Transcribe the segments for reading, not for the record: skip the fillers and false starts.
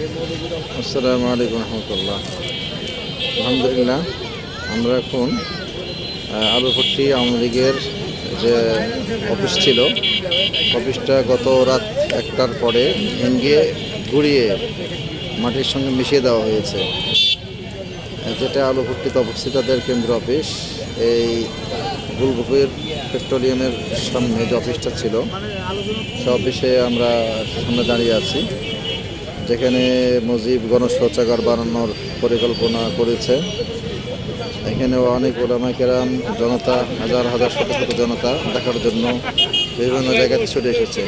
আসসালামু আলাইকুম রহমতুল্লাহ। আলহামদুলিল্লাহ, আমরা এখন আলুভর্তি আওয়ামী লীগের যে অফিস ছিল, অফিসটা গত রাত 1টার পরে ভেঙে গুঁড়িয়ে মাটির সঙ্গে মিশিয়ে দেওয়া হয়েছে। যেটা আলুভর্তিতে অবস্থিতদের কেন্দ্র অফিস, এই গুলগোপের পেট্রোলিয়ামের সামনে যে অফিসটা ছিল, সে অফিসে আমরা সামনে দাঁড়িয়ে আছি, যেখানে মুজিব গণশৌচাগার বানানোর পরিকল্পনা করেছে। এখানেও অনেক ওলামায়ে কেরাম, জনতা, হাজার হাজার শত শত জনতা দেখার জন্য বিভিন্ন জায়গাতে ছুটে এসেছে।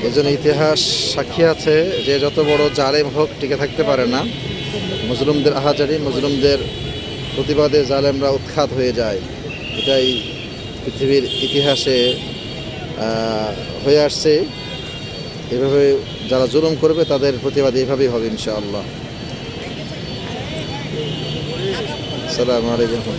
এজন্য ইতিহাস সাক্ষী আছে যে যত বড় জালেম হোক টিকে থাকতে পারে না। মুজলুমদের আহাজারি, মুজলুমদের প্রতিবাদে জালেমরা উৎখাত হয়ে যায়। এটাই পৃথিবীর ইতিহাসে হয়ে আসছে। এভাবে যারা জুলুম করবে তাদের প্রতিবাদ এইভাবেই হবে ইনশাআল্লাহ। আসসালামু আলাইকুম।